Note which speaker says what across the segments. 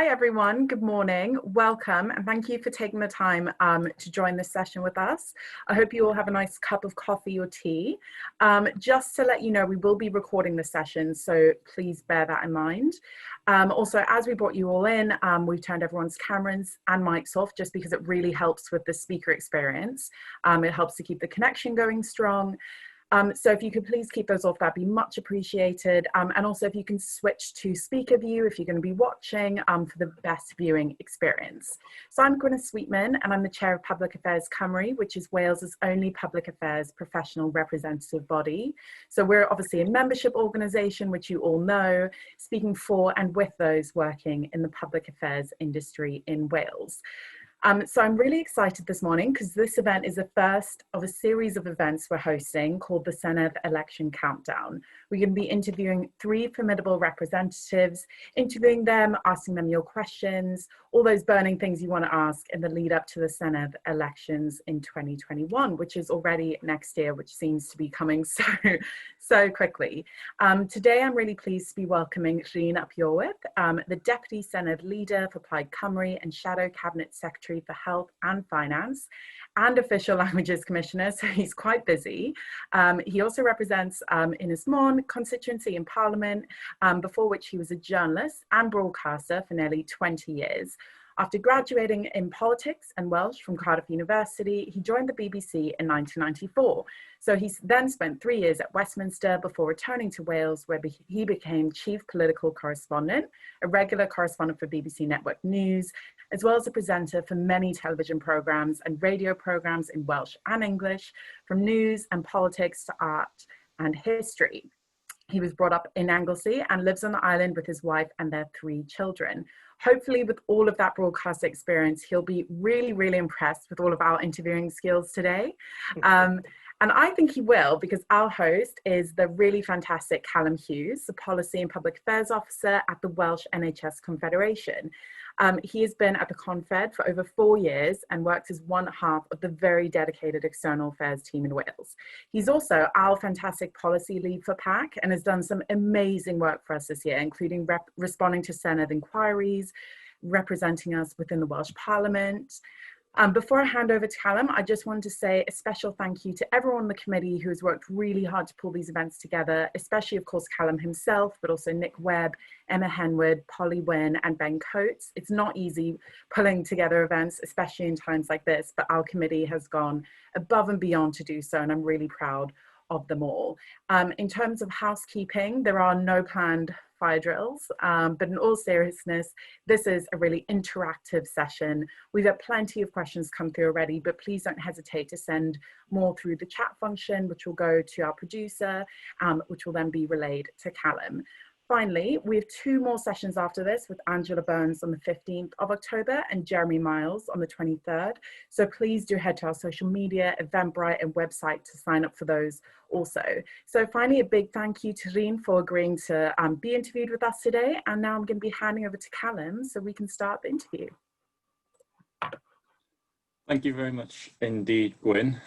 Speaker 1: Hi everyone, good morning, welcome, and thank you for taking the time to join this session with us. I hope you all have a nice cup of coffee or tea. Just to let you know, we will be recording this session, so please bear that in mind. Also, as we brought you all in, we've turned everyone's cameras and mics off just because it really helps with the speaker experience. It helps to keep the connection going strong. So if you could please keep those off, that'd be much appreciated. And also if you can switch to speaker view if you're going to be watching for the best viewing experience. So I'm Gwyneth Sweatman and I'm the Chair of Public Affairs Cymru, which is Wales's only public affairs professional representative body. So we're obviously a membership organisation, which you all know, speaking for and with those working in the public affairs industry in Wales. So I'm really excited this morning because this event is the first of a series of events we're hosting called the Senedd Election Countdown. We're going to be interviewing 3 formidable representatives, interviewing them, asking them your questions, all those burning things you want to ask in the lead up to the Senedd elections in 2021, which is already next year, which seems to be coming so quickly. Today I'm really pleased to be welcoming Rhun up Iorwerth, the Deputy Senedd Leader for Plaid Cymru and Shadow Cabinet Secretary for Health and Finance and Official Languages Commissioner, so he's quite busy. He also represents Ynys Môn constituency in Parliament, before which he was a journalist and broadcaster for nearly 20 years. After graduating in politics and Welsh from Cardiff University, he joined the BBC in 1994. So he then spent 3 years at Westminster before returning to Wales, where he became Chief Political Correspondent, a regular correspondent for BBC Network News, as well as a presenter for many television programmes and radio programmes in Welsh and English, from news and politics to art and history. He was brought up in Anglesey and lives on the island with his wife and their 3 children. Hopefully with all of that broadcast experience, he'll be really impressed with all of our interviewing skills today. And I think he will, because our host is the really fantastic Callum Hughes, the Policy and Public Affairs Officer at the Welsh NHS Confederation. He has been at the Confed for over 4 years and works as one half of the very dedicated external affairs team in Wales. He's also our fantastic policy lead for PAC and has done some amazing work for us this year, including responding to Senedd inquiries, representing us within the Welsh Parliament. Before I hand over to Callum, I just wanted to say a special thank you to everyone on the committee who has worked really hard to pull these events together, especially of course Callum himself, but also Nick Webb, Emma Henwood, Polly Wynn and Ben Coates. It's not easy pulling together events, especially in times like this, but our committee has gone above and beyond to do so, and I'm really proud of them all. In terms of housekeeping, there are no planned fire drills, but in all seriousness, this is a really interactive session. We've had plenty of questions come through already, but please don't hesitate to send more through the chat function, which will go to our producer, which will then be relayed to Callum. Finally, we have 2 more sessions after this with Angela Burns on the 15th of October and Jeremy Miles on the 23rd. So please do head to our social media, Eventbrite and website to sign up for those also. So finally, a big thank you to Rhun for agreeing to be interviewed with us today. And now I'm going to be handing over to Callum so we can start the interview.
Speaker 2: Thank you very much indeed, Gwyn.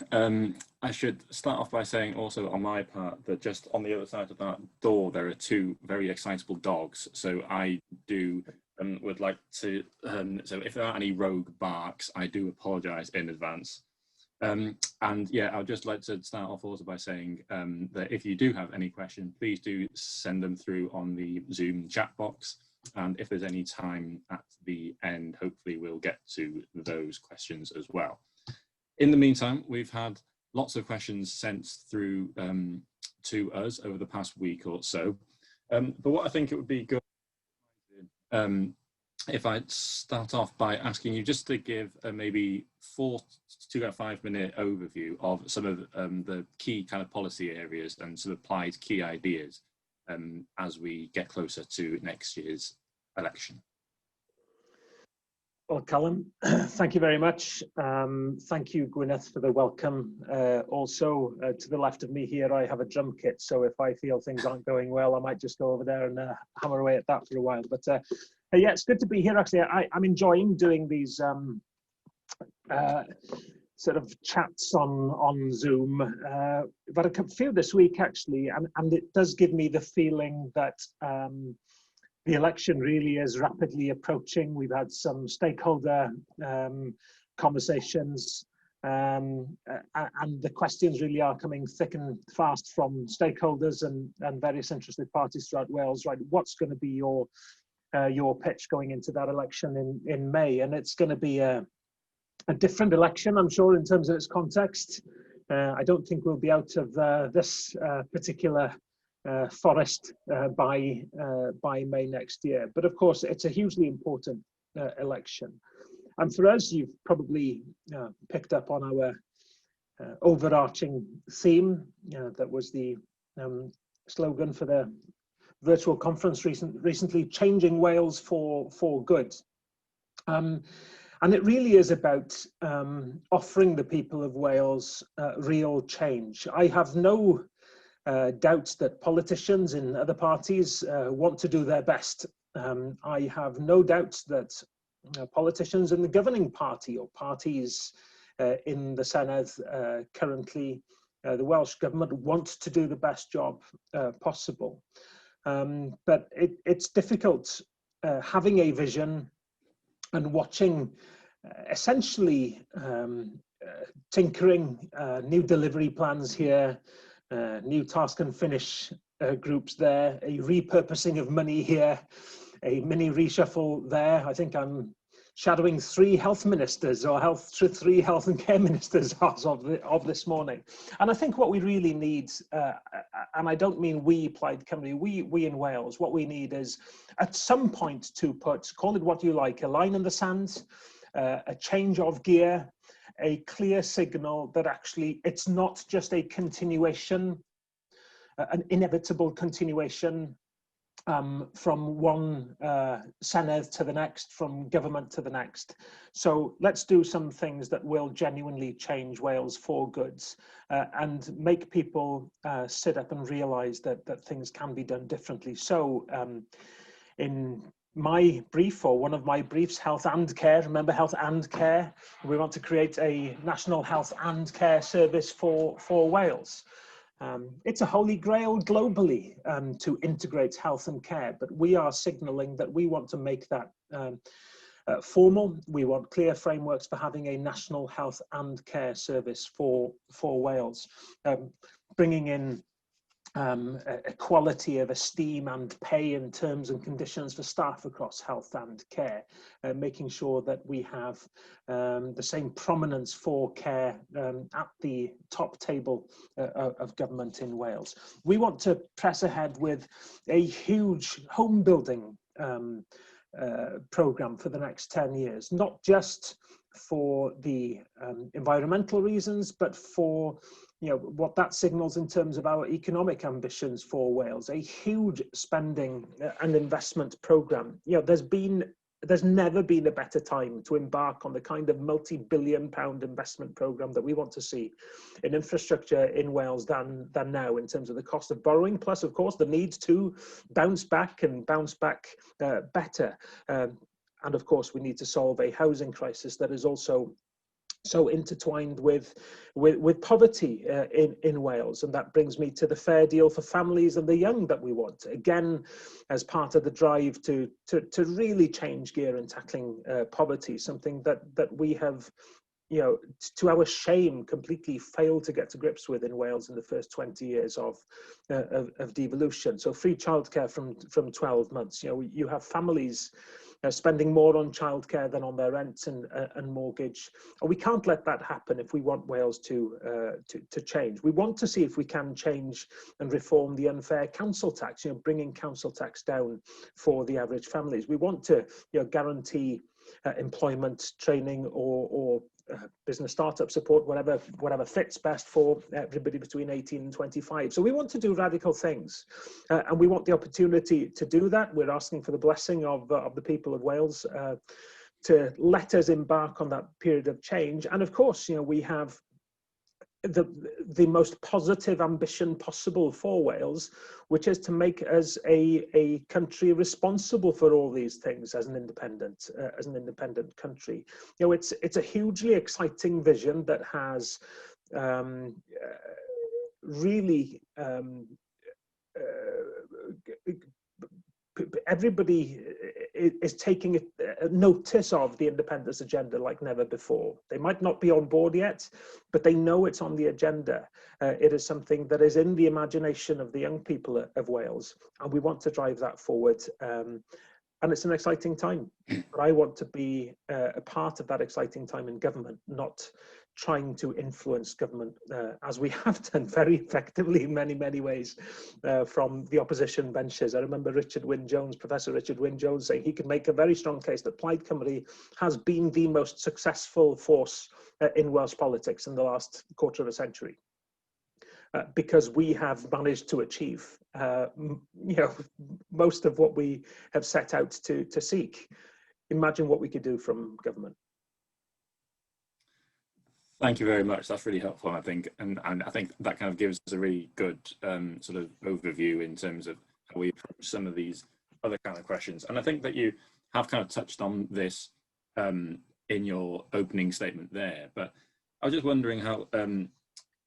Speaker 2: I should start off by saying also on my part that just on the other side of that door, there are 2 very excitable dogs. So I do would like to, so if there are any rogue barks, I do apologise in advance. And yeah, I'd just like to start off also by saying that if you do have any questions, please do send them through on the Zoom chat box. And if there's any time at the end, hopefully we'll get to those questions as well. In the meantime, we've had lots of questions sent through to us over the past week or so. But what I think it would be good if I start off by asking you just to give a maybe 4 to 5 minute overview of some of the key kind of policy areas and some applied key ideas as we get closer to next year's election.
Speaker 3: Well, Callum, thank you very much. Thank you, Gwyneth, for the welcome. Also, to the left of me here, I have a drum kit, so if I feel things aren't going well, I might just go over there and hammer away at that for a while. But yeah, it's good to be here. Actually, I'm enjoying doing these sort of chats on Zoom. But a few this week, actually, and it does give me the feeling that The election really is rapidly approaching. We've had some stakeholder conversations, and the questions really are coming thick and fast from stakeholders and various interested parties throughout Wales. Right, what's going to be your pitch going into that election in May? And it's going to be a different election, I'm sure, in terms of its context. I don't think we'll be out of this particular forest by May next year. But of course, it's a hugely important election. And for us, you've probably picked up on our overarching theme. That was the slogan for the virtual conference recently, Changing Wales for Good. And it really is about offering the people of Wales real change. I have no doubts that politicians in other parties want to do their best. I have no doubts that politicians in the governing party or parties in the Senedd currently, the Welsh government, want to do the best job possible. But it's difficult having a vision and watching essentially tinkering, new delivery plans here, new task and finish groups there, a repurposing of money here, a mini reshuffle there. I think I'm shadowing 3 health ministers or 3 health and care ministers as of this morning. And I think what we really need, and I don't mean we, Plaid Cymru, we in Wales, what we need is at some point to put, call it what you like, a line in the sand, a change of gear, a clear signal that actually it's not just a continuation, an inevitable continuation from one Senedd to the next, from government to the next. So let's do some things that will genuinely change Wales for good and make people sit up and realise that things can be done differently. So in my brief, or one of my briefs, health and care, remember health and care, we want to create a national health and care service for Wales. It's a holy grail globally to integrate health and care, but we are signalling that we want to make that formal. We want clear frameworks for having a national health and care service for Wales, bringing in equality of esteem and pay in terms and conditions for staff across health and care, making sure that we have the same prominence for care at the top table of government in Wales. We want to press ahead with a huge home building programme for the next 10 years, not just for the environmental reasons, but for what that signals in terms of our economic ambitions for Wales. A huge spending and investment programme. There's never been a better time to embark on the kind of multi-billion-pound investment programme that we want to see in infrastructure in Wales than now, in terms of the cost of borrowing, plus of course the need to bounce back better. And of course we need to solve a housing crisis that is also so intertwined with poverty in Wales. And that brings me to the fair deal for families and the young that we want, again, as part of the drive to really change gear in tackling poverty, something that we have, to our shame, completely failed to get to grips with in Wales in the first 20 years of devolution. So free childcare from 12 months. You have families spending more on childcare than on their rent and mortgage. And we can't let that happen if we want Wales to change. We want to see if we can change and reform the unfair council tax, bringing council tax down for the average families. We want to guarantee employment, training, or business startup support, whatever fits best for everybody between 18 and 25. So we want to do radical things, and we want the opportunity to do that. We're asking for the blessing of the people of Wales to let us embark on that period of change. And of course, we have the most positive ambition possible for Wales, which is to make us a country responsible for all these things as an independent country. It's a hugely exciting vision that has really everybody is taking notice of the independence agenda like never before. They might not be on board yet, but they know it's on the agenda. It is something that is in the imagination of the young people of Wales, and we want to drive that forward. And it's an exciting time, but I want to be a part of that exciting time in government, not trying to influence government, as we have done very effectively in many, many ways from the opposition benches. I remember Professor Richard Wyn-Jones saying he could make a very strong case that Plaid Cymru has been the most successful force in Welsh politics in the last quarter of a century. Because we have managed to achieve, most of what we have set out to seek. Imagine what we could do from government.
Speaker 2: Thank you very much. That's really helpful, I think, and I think that kind of gives us a really good sort of overview in terms of how we approach some of these other kind of questions. And I think that you have kind of touched on this in your opening statement there, but I was just wondering how.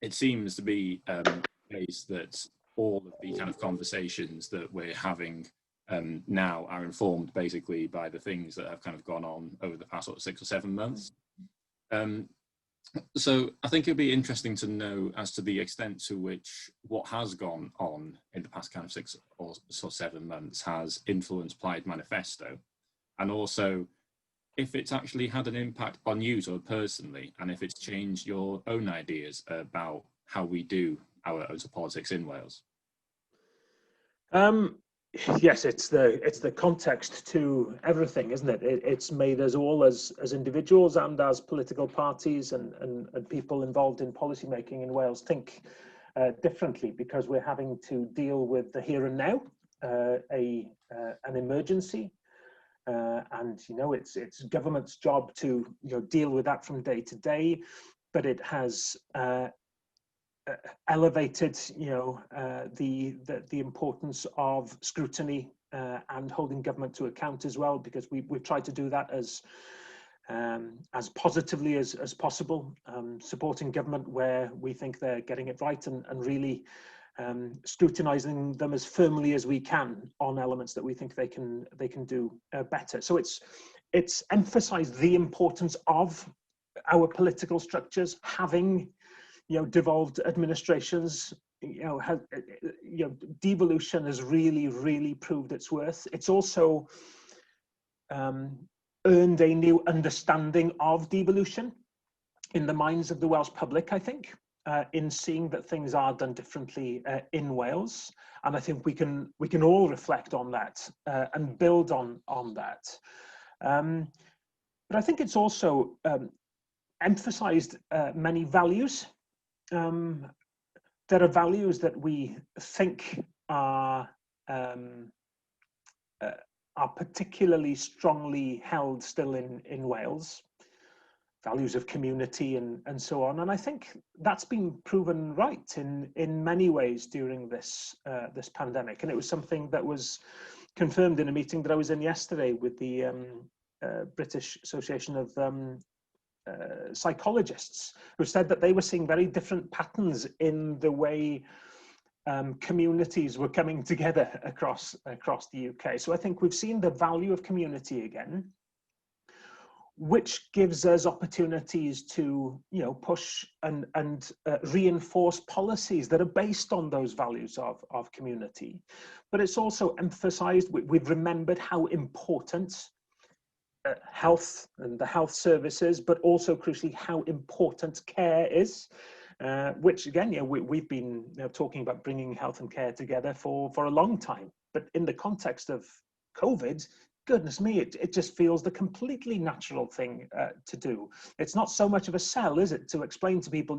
Speaker 2: It seems to be the case that all of the kind of conversations that we're having now are informed basically by the things that have kind of gone on over the past sort of 6 or 7 months. So I think it'd be interesting to know as to the extent to which what has gone on in the past kind of 6 or 7 months has influenced Plaid Manifesto, and also if it's actually had an impact on you sort of personally, and if it's changed your own ideas about how we do our own politics in Wales.
Speaker 3: Yes, it's the context to everything, isn't it? It's made us all as individuals and as political parties and people involved in policy making in Wales think differently, because we're having to deal with the here and now, an emergency. And it's government's job to deal with that from day to day, but it has elevated the importance of scrutiny and holding government to account as well, because we've tried to do that as positively as possible, supporting government where we think they're getting it right, and really scrutinizing them as firmly as we can on elements that we think they can do better. So it's emphasized the importance of our political structures having devolved administrations. Devolution has really proved its worth. It's also earned a new understanding of devolution in the minds of the Welsh public, I think. In seeing that things are done differently in Wales, and I think we can all reflect on that and build on that. But I think it's also emphasised many values. There are values that we think are particularly strongly held still in Wales. Values of community and so on, and I think that's been proven right in many ways during this pandemic. And it was something that was confirmed in a meeting that I was in yesterday with the British Association of Psychologists, who said that they were seeing very different patterns in the way communities were coming together across the UK. So I think we've seen the value of community again, which gives us opportunities to push and reinforce policies that are based on those values of community. But it's also emphasized, we've remembered how important health and the health services, but also crucially how important care is, which again, we've been talking about bringing health and care together for a long time. But in the context of COVID, goodness me, it just feels the completely natural thing to do. It's not so much of a sell, is it, to explain to people,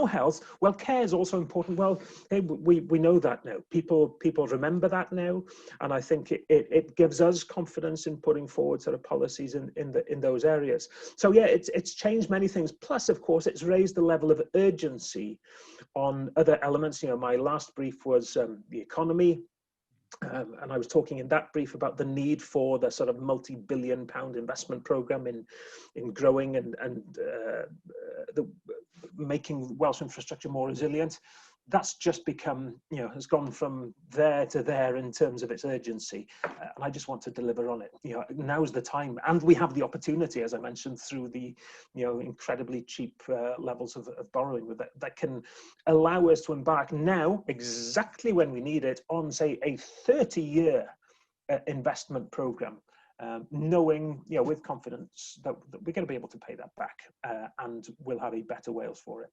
Speaker 3: health, well, care is also important. Well, hey, we know that now. People remember that now, and I think it gives us confidence in putting forward sort of policies in those areas. So yeah, it's changed many things. Plus, of course, it's raised the level of urgency on other elements. My last brief was the economy. And I was talking in that brief about the need for the sort of multi-billion-pound investment program in growing and making Welsh infrastructure more resilient. that's just become, has gone from there to there in terms of its urgency. And I just want to deliver on it. Now's the time. And we have the opportunity, as I mentioned, through the, incredibly cheap levels of borrowing that can allow us to embark now, exactly when we need it, on, say, a 30-year investment program. Knowing, with confidence that we're going to be able to pay that back and we'll have a better Wales for it.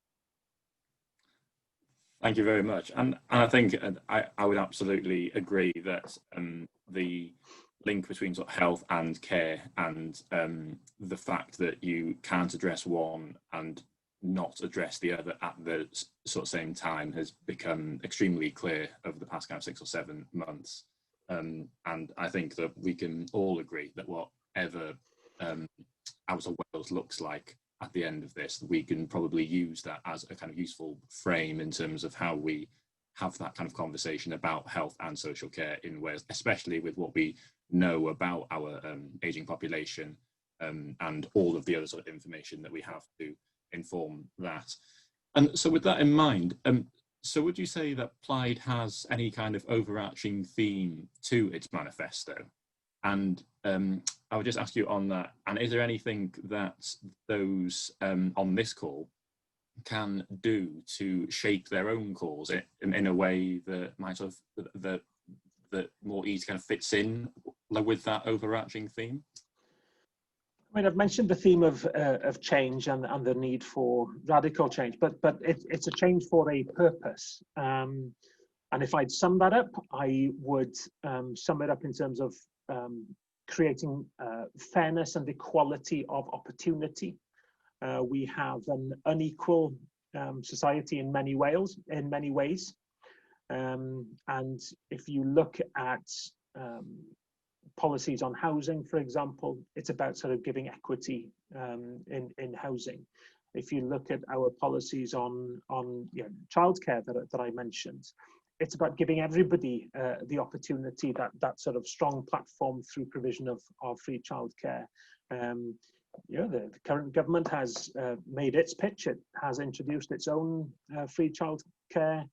Speaker 2: Thank you very much. And I think I would absolutely agree that the link between sort of health and care and the fact that you can't address one and not address the other at the sort of same time has become extremely clear over the past kind of 6 or 7 months. And I think that we can all agree that whatever Out of Wales looks like at the end of this, we can probably use that as a kind of useful frame in terms of how we have that kind of conversation about health and social care in Wales, especially with what we know about our ageing population and all of the other sort of information that we have to inform that. And so with that in mind, so would you say that Plaid has any kind of overarching theme to its manifesto? And I would just ask you on that, and is there anything that those on this call can do to shape their own calls in a way that might have, that more easily kind of fits in with that overarching theme?
Speaker 3: I mean, I've mentioned the theme of change and the need for radical change, but it's a change for a purpose. And if I'd sum that up, I would sum it up in terms of creating fairness and equality of opportunity. We have an unequal society in many ways. And if you look at policies on housing, for example, it's about sort of giving equity in housing. If you look at our policies on childcare that I mentioned, it's about giving everybody the opportunity, that sort of strong platform through provision of free childcare. The current government has made its pitch. It has introduced its own free childcare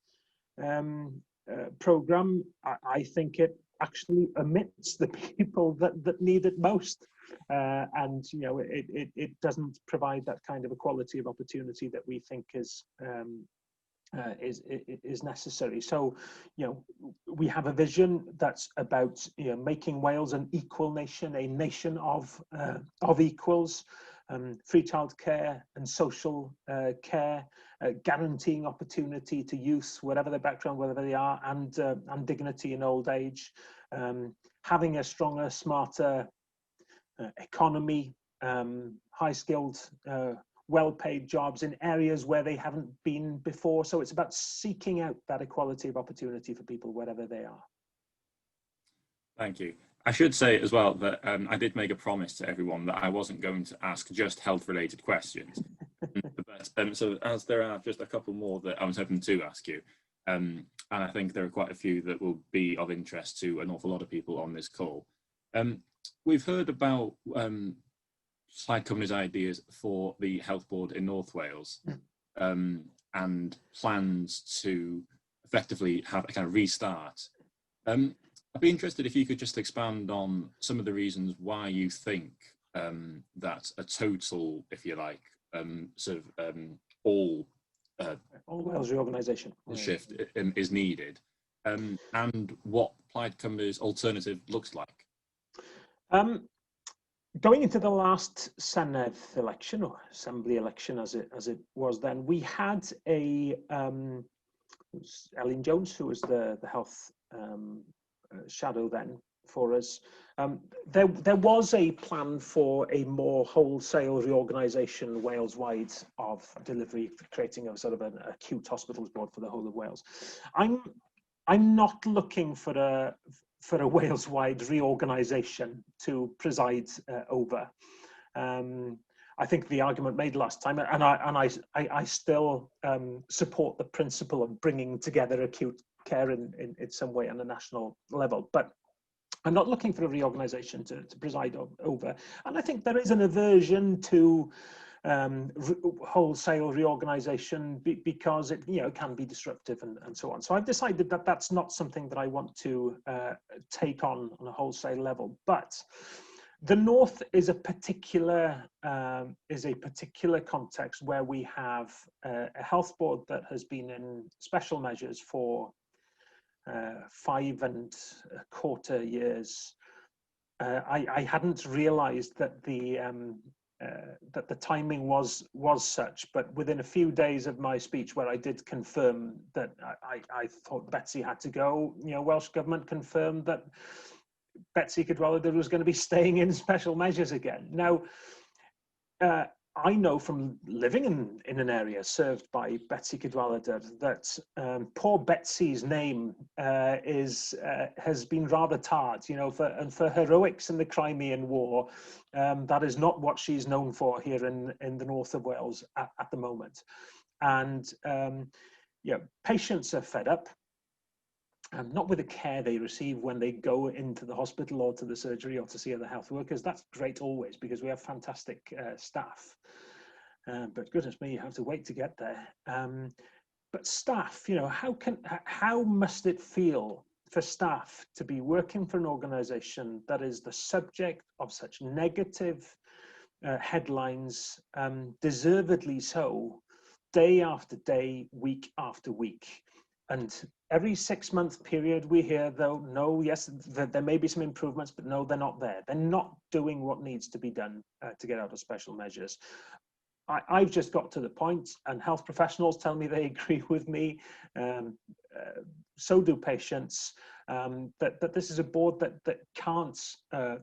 Speaker 3: program. I think it actually omits the people that need it most, and it doesn't provide that kind of equality of opportunity that we think is necessary. So we have a vision that's about making Wales an equal nation, a nation of equals, free childcare and social care, guaranteeing opportunity to youth, whatever their background, whatever they are, and dignity in old age, having a stronger, smarter economy, high-skilled, well-paid jobs in areas where they haven't been before. So it's about seeking out that equality of opportunity for people wherever they are. Thank you.
Speaker 2: I should say as well that I did make a promise to everyone that I wasn't going to ask just health-related questions. But so as there are just a couple more that I was hoping to ask you, and I think there are quite a few that will be of interest to an awful lot of people on this call. We've heard about Plaid Cymru's ideas for the health board in North Wales and plans to effectively have a kind of restart. I'd be interested if you could just expand on some of the reasons why you think that a total, if you like, sort of all
Speaker 3: Wales reorganisation
Speaker 2: shift is needed, and what Plaid Cymru's alternative looks like.
Speaker 3: Going into the last Senedd election, or Assembly election as it was then, we had Elin Jones, who was the health shadow then for us. There was a plan for a more wholesale reorganisation Wales-wide of delivery, creating a sort of an acute hospitals board for the whole of Wales. I'm not looking for a Wales-wide reorganisation to preside over. I think the argument made last time, and I still support the principle of bringing together acute care in some way on a national level, but I'm not looking for a reorganisation to preside over. And I think there is an aversion to wholesale reorganization because it can be disruptive and so on. So I've decided that that's not something that I want to take on a wholesale level. But the North is a particular context where we have a health board that has been in special measures for 5.25 years. I hadn't realised that the timing was such, but within a few days of my speech, where I did confirm that I thought Betsy had to go, Welsh Government confirmed that Betsy Cadwaladr was going to be staying in special measures again. Now, I know from living in an area served by Betsy Cadwaladr that poor Betsy's name has been rather tarred, and for heroics in the Crimean War. That is not what she's known for here in the north of Wales at the moment. And patients are fed up. Not with the care they receive when they go into the hospital or to the surgery or to see other health workers. That's great always, because we have fantastic staff. But goodness me, you have to wait to get there. But staff, how must it feel for staff to be working for an organisation that is the subject of such negative headlines, deservedly so, day after day, week after week? And every 6-month period we hear, though, no, yes, there may be some improvements, but no, they're not there. They're not doing what needs to be done to get out of special measures. I've just got to the point, and health professionals tell me they agree with me. So do patients, that this is a board that can't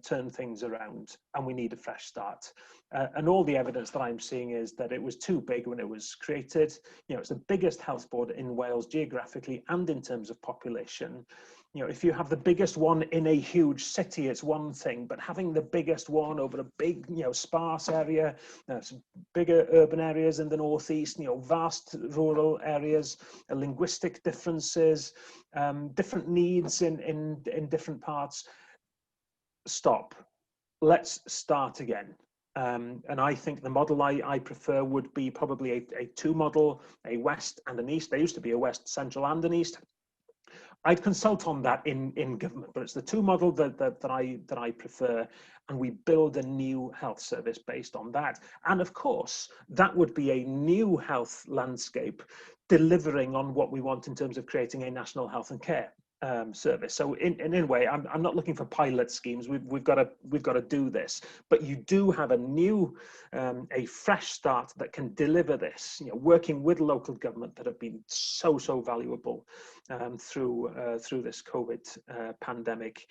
Speaker 3: turn things around, and we need a fresh start. And all the evidence that I'm seeing is that it was too big when it was created. It's the biggest health board in Wales geographically and in terms of population. If you have the biggest one in a huge city, it's one thing, but having the biggest one over a big, sparse area, some bigger urban areas in the northeast, vast rural areas, linguistic differences, different needs in different parts. Stop. Let's start again. And I think the model I prefer would be probably a two model, a west and an east. There used to be a west, central and an east. I'd consult on that in government, but it's the two model that I prefer, and we build a new health service based on that. And of course, that would be a new health landscape delivering on what we want in terms of creating a national health and care service. So in a way, I'm not looking for pilot schemes. We've got to do this, but you do have a new, a fresh start that can deliver this. Working with local government that have been so valuable through this COVID pandemic.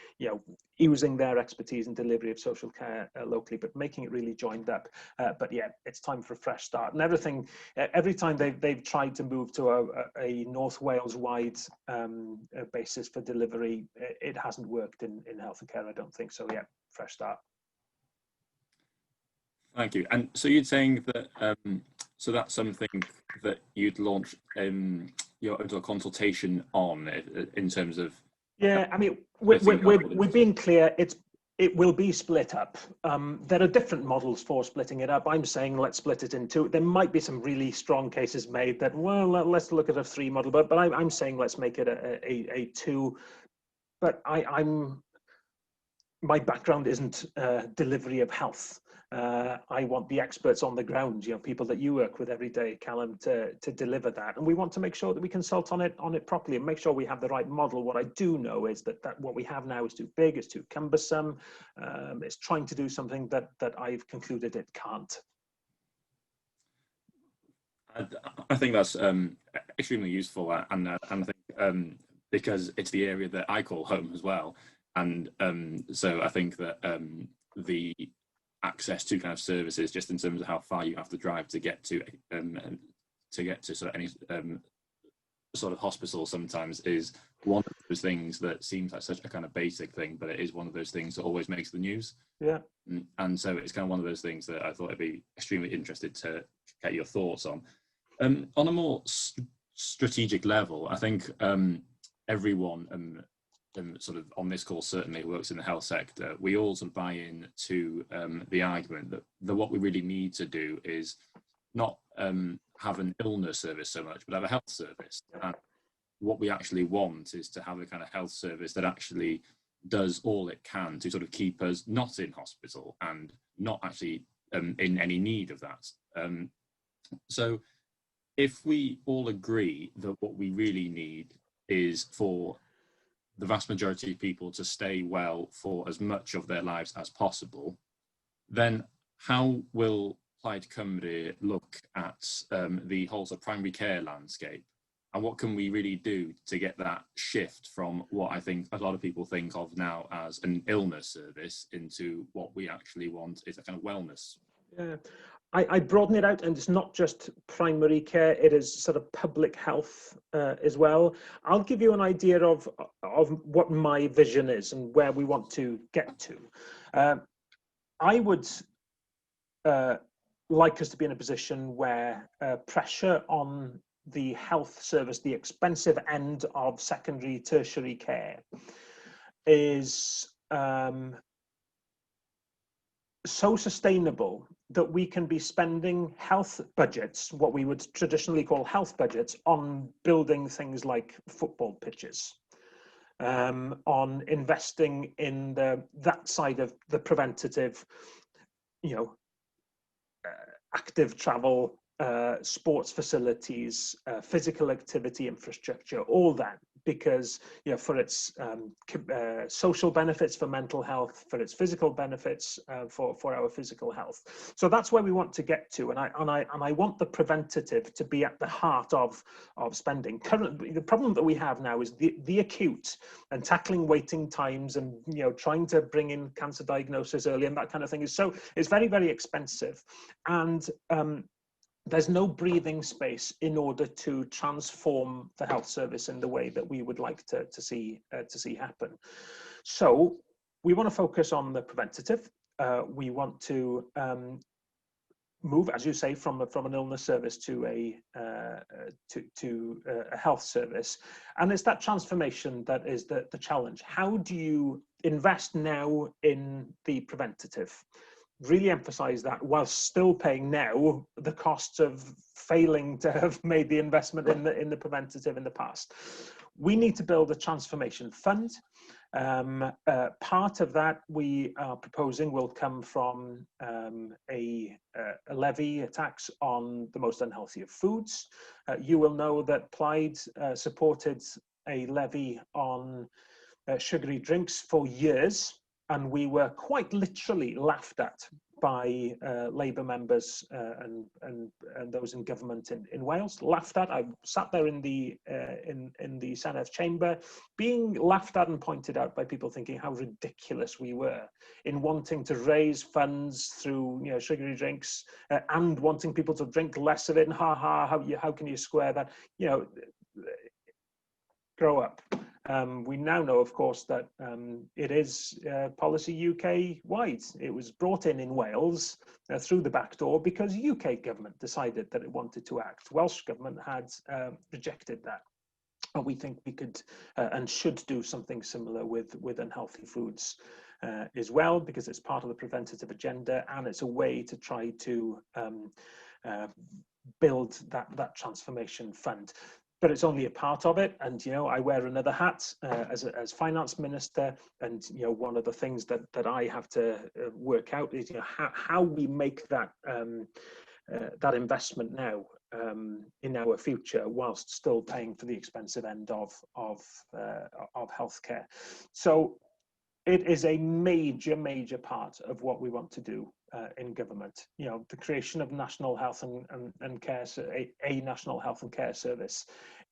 Speaker 3: Using their expertise in delivery of social care locally, but making it really joined up. But yeah, it's time for a fresh start. And everything, every time they've tried to move to a North Wales wide basis for delivery, it hasn't worked in health and care, I don't think. So yeah, fresh start.
Speaker 2: Thank you. And so you're saying that, so that's something that you'd launch into a consultation on in terms of...
Speaker 3: Yeah, I mean, we're being clear, it will be split up. There are different models for splitting it up. I'm saying let's split it in two. There might be some really strong cases made that, well, let's look at a 3 model, but I'm saying let's make it a 2. But my background isn't delivery of health. I want the experts on the ground, people that you work with every day, Callum, to deliver that. And we want to make sure that we consult on it properly and make sure we have the right model. What I do know is that what we have now is too big, it's too cumbersome. It's trying to do something that I've concluded it can't.
Speaker 2: I think that's extremely useful, and I think because it's the area that I call home as well. And so I think that the access to kind of services, just in terms of how far you have to drive to get to sort of any sort of hospital, sometimes is one of those things that seems like such a kind of basic thing, but it is one of those things that always makes the news.
Speaker 3: Yeah.
Speaker 2: And so it's kind of one of those things that I thought I'd be extremely interested to get your thoughts on. On a more strategic level, I think everyone sort of on this call certainly works in the health sector, we all sort of buy in to the argument that what we really need to do is not have an illness service so much, but have a health service. And what we actually want is to have a kind of health service that actually does all it can to sort of keep us not in hospital and not actually in any need of that. So if we all agree that what we really need is for the vast majority of people to stay well for as much of their lives as possible, then how will Plaid Cymru look at the whole sort of primary care landscape? And what can we really do to get that shift from what I think a lot of people think of now as an illness service into what we actually want is a kind of wellness?
Speaker 3: Yeah. I broaden it out, and it's not just primary care, it is sort of public health as well. I'll give you an idea of what my vision is and where we want to get to. I would like us to be in a position where pressure on the health service, the expensive end of secondary, tertiary care, is so sustainable that we can be spending health budgets, what we would traditionally call health budgets, on building things like football pitches, on investing in that side of the preventative, active travel, sports facilities, physical activity infrastructure, all that, because for its social benefits for mental health, for its physical benefits for our physical health. So that's where we want to get to, and I want the preventative to be at the heart of spending. Currently, the problem that we have now is the acute, and tackling waiting times, and trying to bring in cancer diagnosis early and that kind of thing is very, very expensive, and there's no breathing space in order to transform the health service in the way that we would like to see happen. So we want to focus on the preventative. We want to move, as you say, from an illness service to a health service, and it's that transformation that is the challenge. How do you invest now in the preventative? Really emphasize that while still paying now the costs of failing to have made the investment in the preventative in the past. We need to build a transformation fund. Part of that we are proposing will come from a levy, a tax on the most unhealthy of foods. You will know that Plaid supported a levy on sugary drinks for years, and we were quite literally laughed at by Labour members and those in government in Wales. Laughed at. I sat there in the Senedd chamber, being laughed at and pointed out by people thinking how ridiculous we were in wanting to raise funds through sugary drinks and wanting people to drink less of it. And how can you square that? Grow up. We now know, of course, that it is policy UK-wide. It was brought in Wales through the back door because UK government decided that it wanted to act. Welsh government had rejected that. And we think we could and should do something similar with unhealthy foods as well, because it's part of the preventative agenda, and it's a way to try to build that transformation fund. But it's only a part of it, and I wear another hat as finance minister, and one of the things that I have to work out is how we make that that investment now in our future, whilst still paying for the expensive end of healthcare. So it is a major part of what we want to do in government. The creation of national health and care, a national health and care service,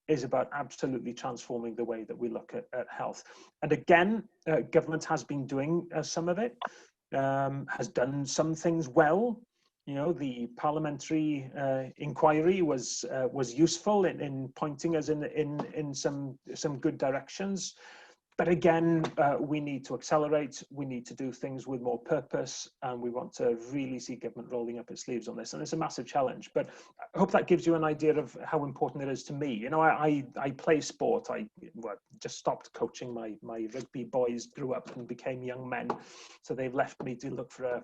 Speaker 3: is about absolutely transforming the way that we look at health. And again, government has been doing some of it, has done some things well. The parliamentary inquiry was useful in pointing us in some good directions. But again, we need to accelerate, we need to do things with more purpose, and we want to really see government rolling up its sleeves on this. And it's a massive challenge, but I hope that gives you an idea of how important it is to me. You know, I play sport. I just stopped coaching. My rugby boys grew up and became young men, so they've left me to look for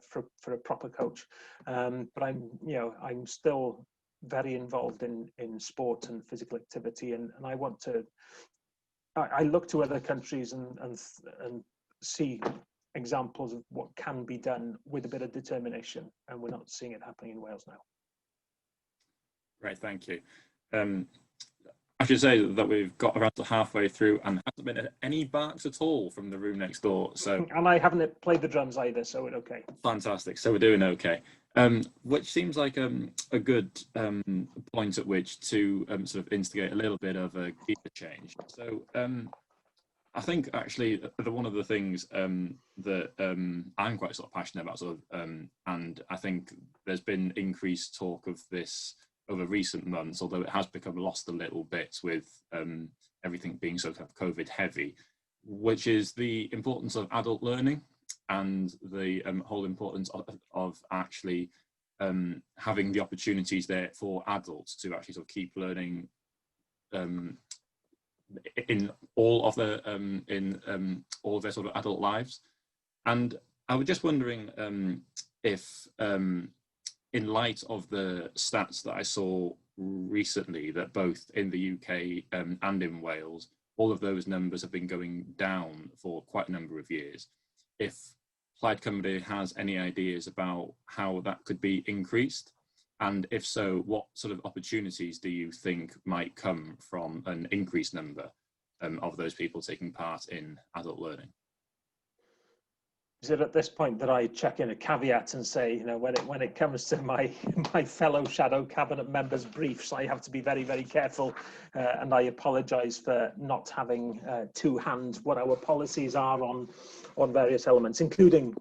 Speaker 3: a proper coach. But I'm still very involved in sport and physical activity, and I want to. I look to other countries and see examples of what can be done with a bit of determination, and we're not seeing it happening in Wales now.
Speaker 2: Great, thank you. I should say that we've got around halfway through and hasn't been any barks at all from the room next door. So,
Speaker 3: and I haven't played the drums either, so we're okay.
Speaker 2: Fantastic. So we're doing okay. Which seems like a good point at which to sort of instigate a little bit of a gear change. So I think actually one of the things that I'm quite sort of passionate about, and I think there's been increased talk of this over recent months, although it has become lost a little bit with everything being sort of COVID heavy, which is the importance of adult learning and the whole importance of actually having the opportunities there for adults to actually sort of keep learning in all of their all of their sort of adult lives. And I was just wondering if in light of the stats that I saw recently, that both in the UK and in Wales, all of those numbers have been going down for quite a number of years. If Plaid Cymru has any ideas about how that could be increased, and if so, what sort of opportunities do you think might come from an increased number of those people taking part in adult learning?
Speaker 3: Is it at this point that I check in a caveat and say, you know, when it comes to my fellow shadow cabinet members' briefs, I have to be very, very careful, and I apologise for not having to hand what our policies are on various elements, including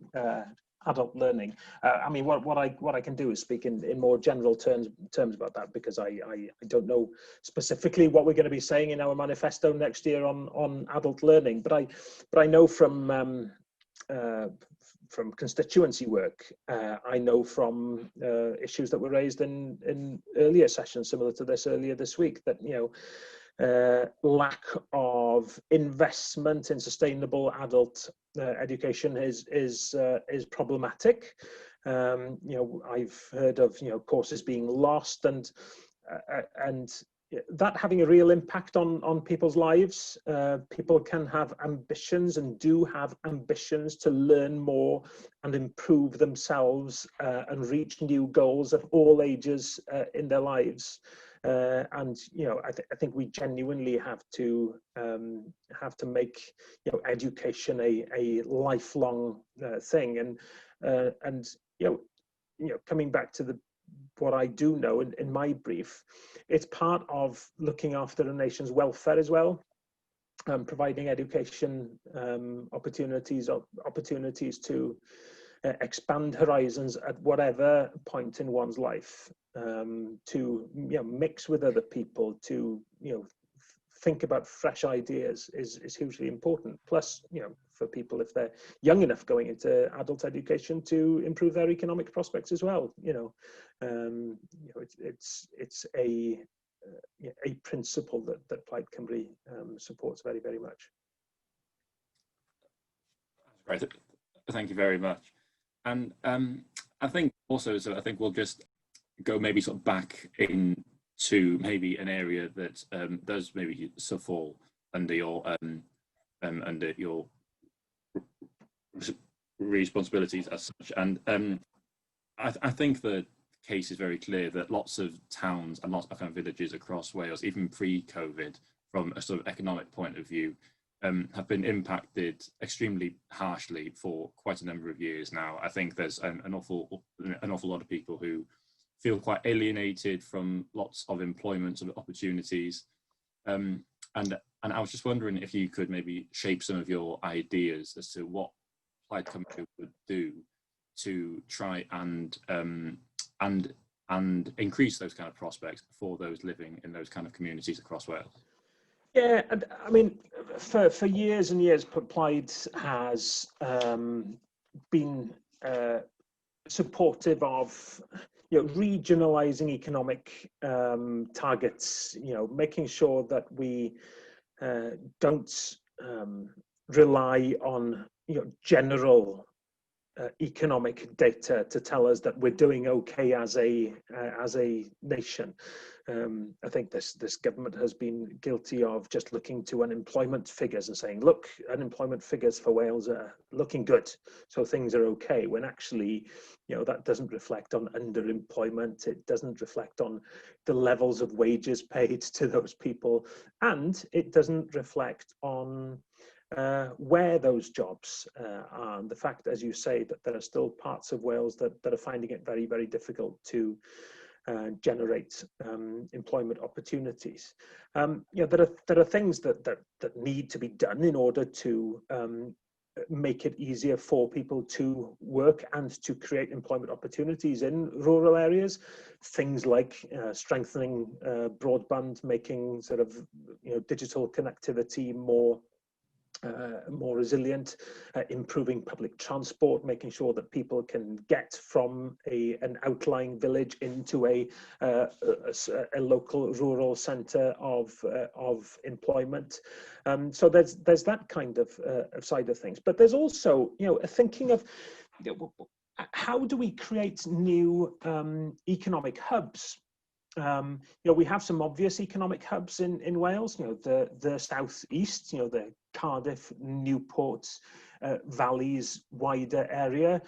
Speaker 3: adult learning. I mean, what I can do is speak in more general terms about that, because I don't know specifically what we're going to be saying in our manifesto next year on adult learning, but I know from constituency work, I know from issues that were raised in earlier sessions similar to this earlier this week, that, you know, lack of investment in sustainable adult education is problematic. You know, I've heard of, you know, courses being lost, and that having a real impact on people's lives. People can have ambitions and do have ambitions to learn more and improve themselves and reach new goals at all ages in their lives. And, you know, I think we genuinely have to make, you know, education a lifelong thing. And you know, coming back to what I do know in my brief, it's part of looking after the nation's welfare as well, providing education opportunities to expand horizons at whatever point in one's life, to, you know, mix with other people, to, you know, think about fresh ideas is hugely important. Plus, you know, for people, if they're young enough going into adult education, to improve their economic prospects as well. You know, it's a principle that Plaid Cymru supports very, very much.
Speaker 2: That's great. Thank you very much. And I think also, so I think we'll just go maybe sort of back into maybe an area that does maybe fall under your responsibilities as such. And I think the case is very clear that lots of towns and lots of kind of villages across Wales, even pre-COVID, from a sort of economic point of view, have been impacted extremely harshly for quite a number of years now. I think there's an awful lot of people who feel quite alienated from lots of employment sort of opportunities. And I was just wondering if you could maybe shape some of your ideas as to what Plaid Cymru would do to try and increase those kind of prospects for those living in those kind of communities across Wales.
Speaker 3: Yeah, and I mean, for years and years, Plaid has been supportive of, regionalising economic targets. Making sure that we don't rely on general economic data to tell us that we're doing okay as a nation. I think this government has been guilty of just looking to unemployment figures and saying, look, unemployment figures for Wales are looking good, so things are okay, when actually, that doesn't reflect on underemployment. It doesn't reflect on the levels of wages paid to those people, and it doesn't reflect on where those jobs are, and the fact, as you say, that there are still parts of Wales that are finding it very, very difficult to generate employment opportunities. There are things that need to be done in order to make it easier for people to work and to create employment opportunities in rural areas. Things like strengthening broadband, making sort of digital connectivity more resilient, improving public transport, making sure that people can get from an outlying village into a local rural centre of employment. So there's that kind of side of things. But there's also thinking of how do we create new economic hubs. We have some obvious economic hubs in Wales. The southeast, the Cardiff, Newport, Valleys, wider area.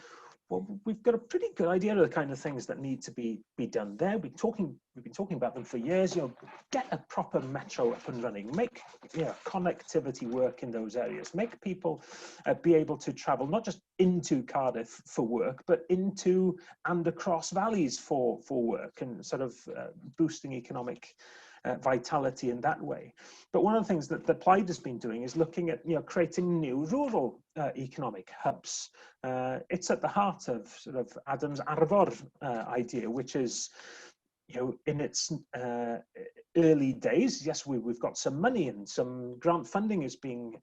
Speaker 3: Well, we've got a pretty good idea of the kind of things that need to be done there. We've been talking about them for years. Get a proper metro up and running. Make connectivity work in those areas. Make people be able to travel not just into Cardiff for work, but into and across valleys for work, and sort of boosting economic vitality in that way. But one of the things that Plaid has been doing is looking at creating new rural economic hubs. It's at the heart of sort of Adam's Arfor idea, which is in its early days. Yes, we've got some money and some grant funding is being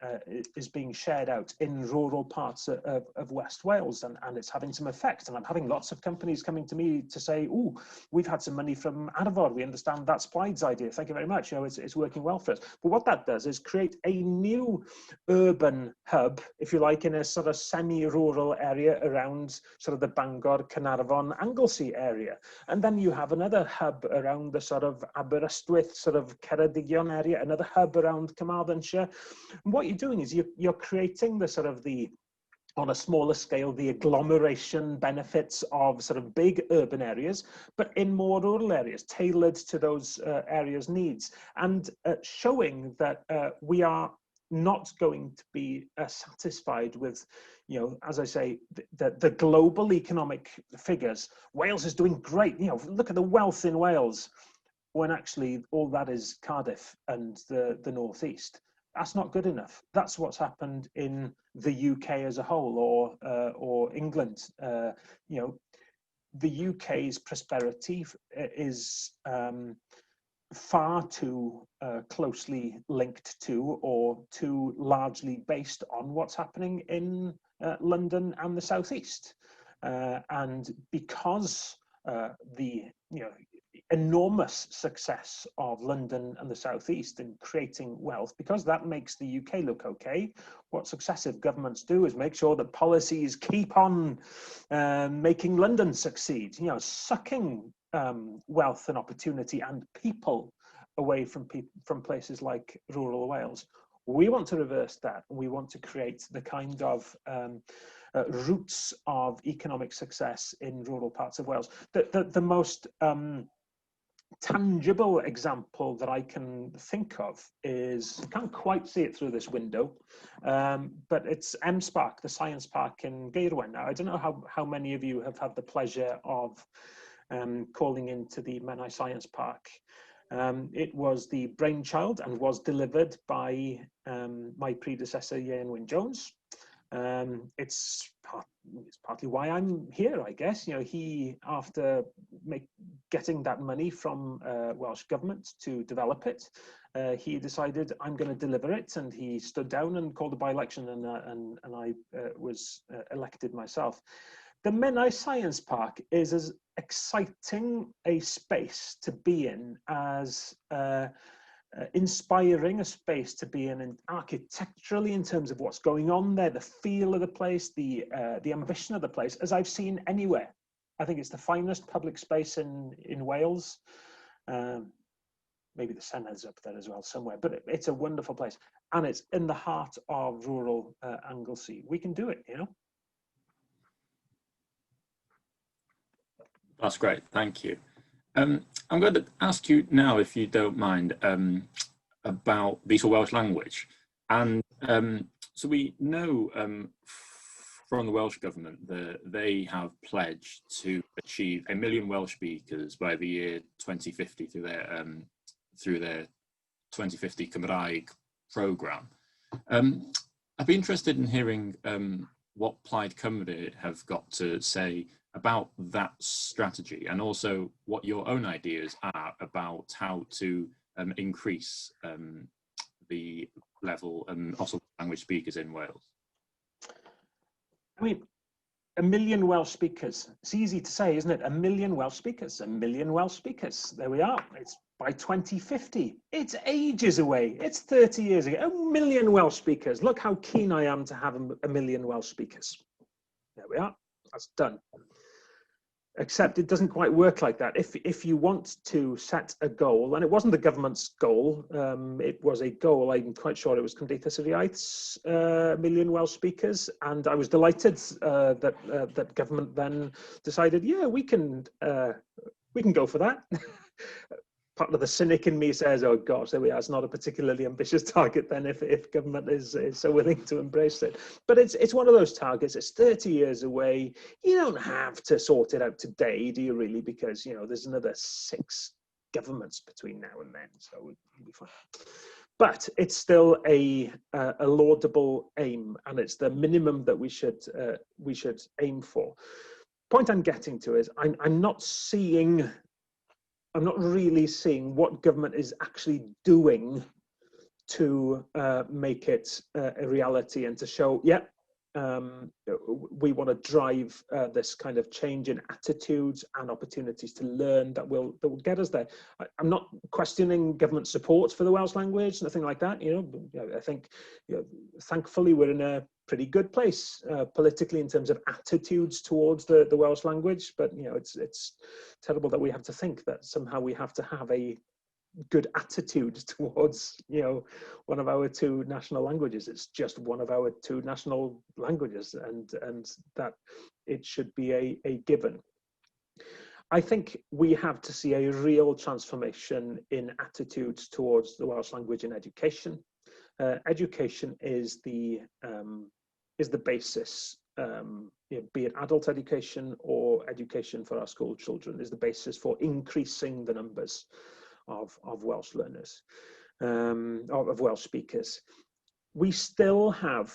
Speaker 3: shared out in rural parts of West Wales, and it's having some effect. And I'm having lots of companies coming to me to say, "Oh, we've had some money from Arfor. We understand that's Plaid's idea. Thank you very much. It's working well for us." But what that does is create a new urban hub, if you like, in a sort of semi-rural area around sort of the Bangor, Carnarvon, Anglesey area, and then you have another hub around the sort of Aberystwyth, sort of Ceredigion area, another hub around Carmarthenshire. And what you're doing is you're creating the sort of on a smaller scale, the agglomeration benefits of sort of big urban areas, but in more rural areas, tailored to those areas' needs, and showing that we are not going to be satisfied with, as I say, the global economic figures. Wales is doing great. Look at the wealth in Wales, when actually all that is Cardiff and the northeast. That's not good enough. That's what's happened in the UK as a whole, or England. The UK's prosperity is far too closely linked to, or too largely based on, what's happening in London and the southeast. And because the enormous success of London and the southeast in creating wealth, because that makes the UK look okay, what successive governments do is make sure that policies keep on making London succeed, sucking wealth and opportunity and people away from places like rural Wales. We want to reverse that. We want to create the kind of roots of economic success in rural parts of Wales. The most tangible example that I can think of is, I can't quite see it through this window, but it's MSpark, the science park in Gaerwen. Now, I don't know how many of you have had the pleasure of calling into the Menai Science Park. It was the brainchild and was delivered by my predecessor, Ian Wyn-Jones. It's partly why I'm here, I guess. He, after getting that money from Welsh Government to develop it, he decided, I'm going to deliver it, and he stood down and called a by-election, and I was elected myself. The Menai Science Park is as exciting a space to be in as inspiring a space to be in architecturally, in terms of what's going on there, the feel of the place, the ambition of the place, as I've seen anywhere. I think it's the finest public space in Wales. Maybe the Sened's up there as well somewhere, but it's a wonderful place, and it's in the heart of rural Anglesey. We can do it, you know.
Speaker 2: That's great, thank you. I'm going to ask you now, if you don't mind, about the Welsh language. And so we know from the Welsh Government that they have pledged to achieve 1 million Welsh speakers by the year 2050 through their 2050 Cymraeg programme. I'd be interested in hearing what Plaid Cymru have got to say about that strategy, and also what your own ideas are about how to increase the level and also language speakers in Wales.
Speaker 3: I mean, 1 million Welsh speakers. It's easy to say, isn't it? 1 million Welsh speakers, 1 million Welsh speakers. There we are. It's by 2050. It's ages away. It's 30 years ago. 1 million Welsh speakers. Look how keen I am to have 1 million Welsh speakers. There we are. That's done. Except it doesn't quite work like that. If you want to set a goal, and it wasn't the government's goal, it was a goal, I'm quite sure it was Cymdeithas yr Iaith's 1 million Welsh speakers, and I was delighted that government then decided, yeah, we can go for that. Part of the cynic in me says, oh gosh, there we are, it's not a particularly ambitious target then if government is so willing to embrace it. But it's one of those targets, it's 30 years away. You don't have to sort it out today, do you really? Because, you know, there's another 6 governments between now and then, so we'll be fine. But it's still a laudable aim, and it's the minimum that we should aim for. Point I'm getting to is I'm not really seeing what government is actually doing to make it a reality and to show, yeah, we want to drive this kind of change in attitudes and opportunities to learn that will get us there. I'm not questioning government support for the Welsh language, nothing like that. You know, I think, you know, thankfully we're in a pretty good place politically in terms of attitudes towards the Welsh language. But you know, it's terrible that we have to think that somehow we have to have a good attitude towards, you know, one of our 2 national languages. It's just one of our 2 national languages, and that it should be a given. I think we have to see a real transformation in attitudes towards the Welsh language in education. Education is the basis, you know, be it adult education or education for our school children, is the basis for increasing the numbers of Welsh learners, of Welsh speakers. We still have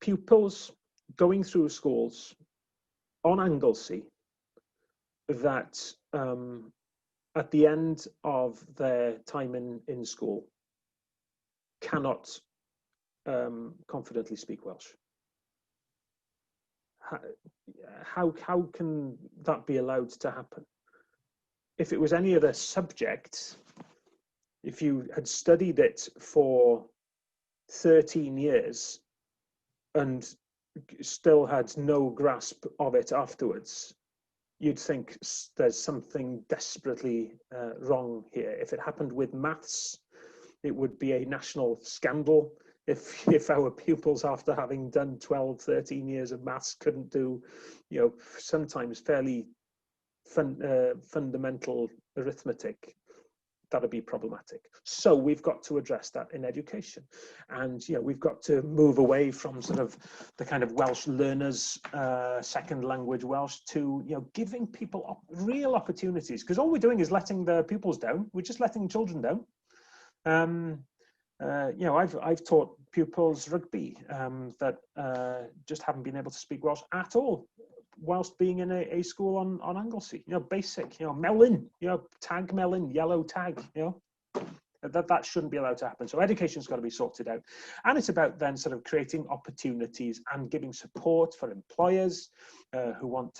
Speaker 3: pupils going through schools on Anglesey that at the end of their time in school cannot confidently speak Welsh. How can that be allowed to happen? If it was any other subject, if you had studied it for 13 years and still had no grasp of it afterwards, you'd think there's something desperately wrong here. If it happened with maths, it would be a national scandal. If our pupils, after having done 12, 13 years of maths, couldn't do, you know, sometimes fairly fundamental arithmetic, that'd be problematic. So we've got to address that in education, and you know, we've got to move away from sort of the kind of Welsh learners, second language Welsh, to, you know, giving people real opportunities. Because all we're doing is letting the pupils down. We're just letting children down. You know, I've taught pupils rugby that just haven't been able to speak Welsh at all. whilst being in a school on Anglesey. Basic, melon, tag melon, yellow tag, that shouldn't be allowed to happen. So education's got to be sorted out, and it's about then sort of creating opportunities and giving support for employers who want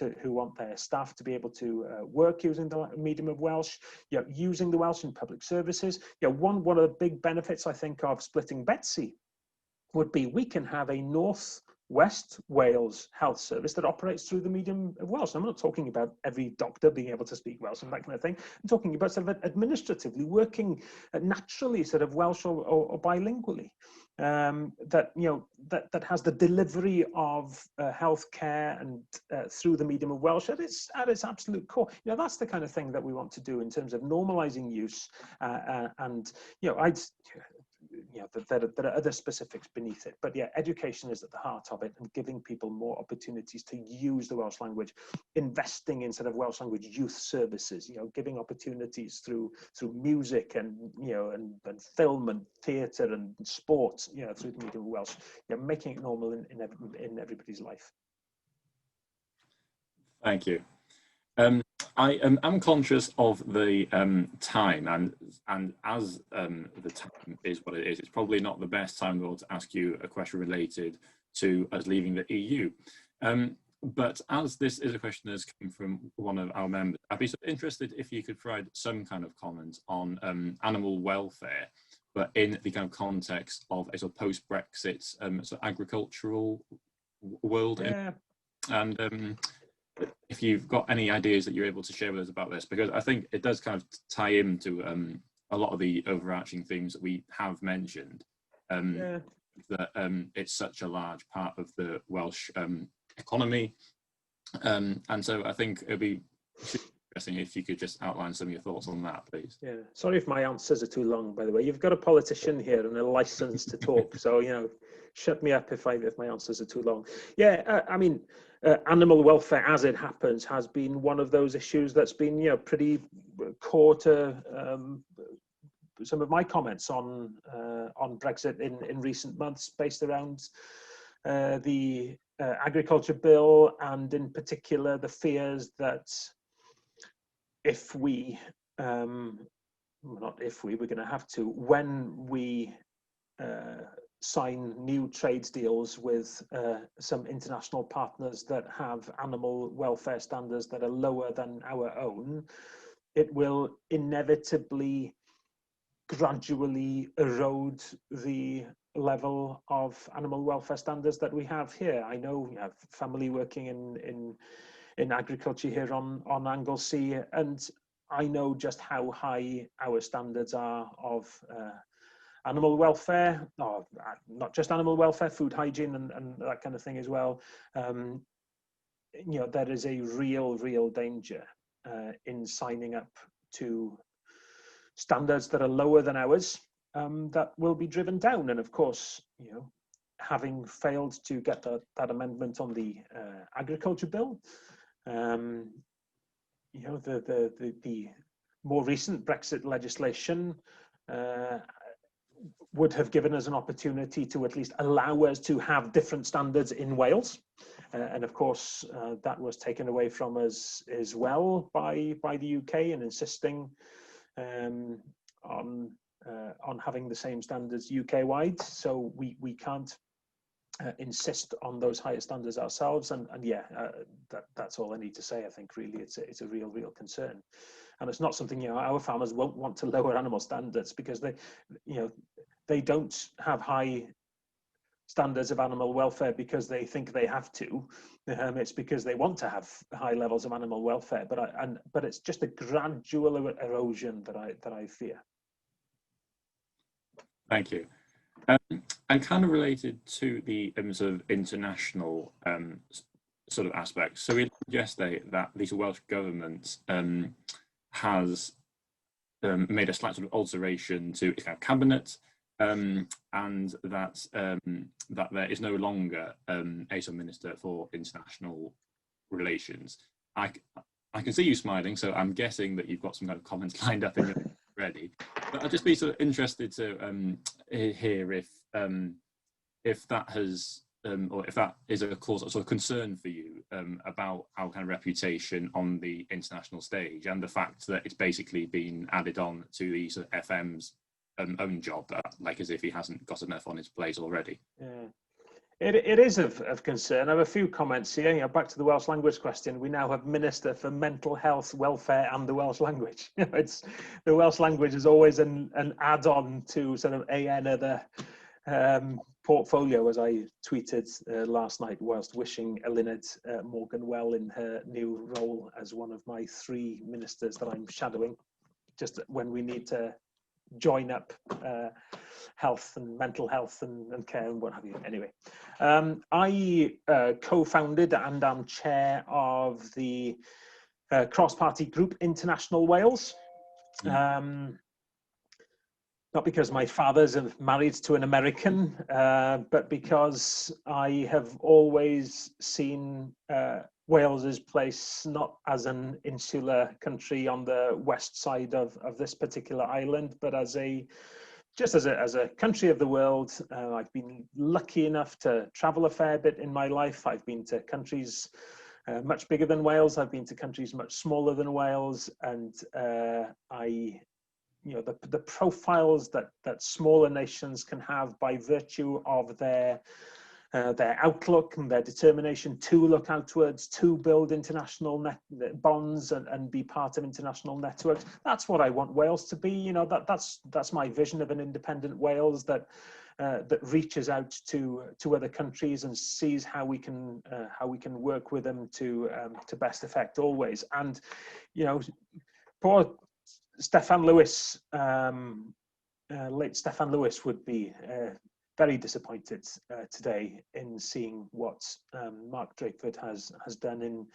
Speaker 3: their staff to be able to work using the medium of Welsh, using the Welsh in public services. One of the big benefits I think of splitting Betsy would be we can have a West Wales health service that operates through the medium of Welsh. I'm not talking about every doctor being able to speak Welsh and that kind of thing. I'm talking about sort of administratively working naturally, sort of Welsh or bilingually. That has the delivery of healthcare and through the medium of Welsh at its absolute core. That's the kind of thing that we want to do in terms of normalising use, and there are other specifics beneath it, but education is at the heart of it, and giving people more opportunities to use the Welsh language, investing in sort of Welsh language youth services, giving opportunities through music and and film and theatre and sport, through the medium of Welsh, making it normal in everybody's life.
Speaker 2: Thank you. I am conscious of the time, and as the time is what it is, it's probably not the best time to ask you a question related to us leaving the EU. But as this is a question that's come from one of our members, I'd be interested if you could provide some kind of comment on animal welfare, but in the kind of context of a sort of post-Brexit sort of agricultural world.
Speaker 3: Yeah.
Speaker 2: And if you've got any ideas that you're able to share with us about this, because I think it does kind of tie into a lot of the overarching themes that we have mentioned, that it's such a large part of the Welsh economy. And so I think it'd be interesting if you could just outline some of your thoughts on that, please.
Speaker 3: Yeah, sorry if my answers are too long, by the way. You've got a politician here and a license to talk, so shut me up if my answers are too long. Yeah, I mean, animal welfare, as it happens, has been one of those issues that's been pretty core to some of my comments on Brexit in recent months, based around the agriculture bill, and in particular the fears that if we, not if we're going to have to, when we sign new trade deals with some international partners that have animal welfare standards that are lower than our own, it will inevitably gradually erode the level of animal welfare standards that we have here. I know we have family working in agriculture here on Anglesey, and I know just how high our standards are of animal welfare, not just animal welfare, food hygiene and that kind of thing as well. There is a real danger in signing up to standards that are lower than ours, that will be driven down. And of course, having failed to get that amendment on the agriculture bill, the more recent Brexit legislation would have given us an opportunity to at least allow us to have different standards in Wales. And of course, that was taken away from us as well by the UK, and insisting on having the same standards UK-wide. So we can't insist on those higher standards ourselves. And that's all I need to say. I think really it's a real concern. And it's not something, our farmers won't want to lower animal standards because they don't have high standards of animal welfare because they think they have to. It's because they want to have high levels of animal welfare. But it's just a gradual erosion that I fear.
Speaker 2: Thank you. And kind of related to the sort of international sort of aspects. So we learned yesterday that the Welsh government has made a slight sort of alteration to its kind of cabinet, and that that there is no longer a sort of minister for international relations. I can see you smiling, so I'm guessing that you've got some kind of comments lined up in your head already. But I'd just be sort of interested to hear if that has or if that is a cause of sort of concern for you about our kind of reputation on the international stage, and the fact that it's basically been added on to the sort of FM's own job, like as if he hasn't got enough on his plate already.
Speaker 3: Yeah. It is of concern. I have a few comments here. You know, back to the Welsh language question. We now have Minister for Mental Health, Welfare and the Welsh language. It's the Welsh language is always an add-on to sort of another portfolio, as I tweeted last night, whilst wishing Eluned Morgan well in her new role as one of my 3 ministers that I'm shadowing, just when we need to join up health and mental health and care and what have you. Anyway, I co-founded and am chair of the cross-party group International Wales. Not because my father's married to an American, but because I have always seen Wales's place not as an insular country on the west side of this particular island, but as a country of the world. I've been lucky enough to travel a fair bit in my life. I've been to countries much bigger than Wales. I've been to countries much smaller than Wales, and the profiles that smaller nations can have by virtue of their outlook and their determination to look outwards, to build international bonds and be part of international networks. That's what I want Wales to be. You know, that's my vision of an independent Wales that reaches out to other countries and sees how we can work with them to best effect always. And you know, poor Stefan Lewis, late Stefan Lewis, would be very disappointed today in seeing what Mark Drakeford has done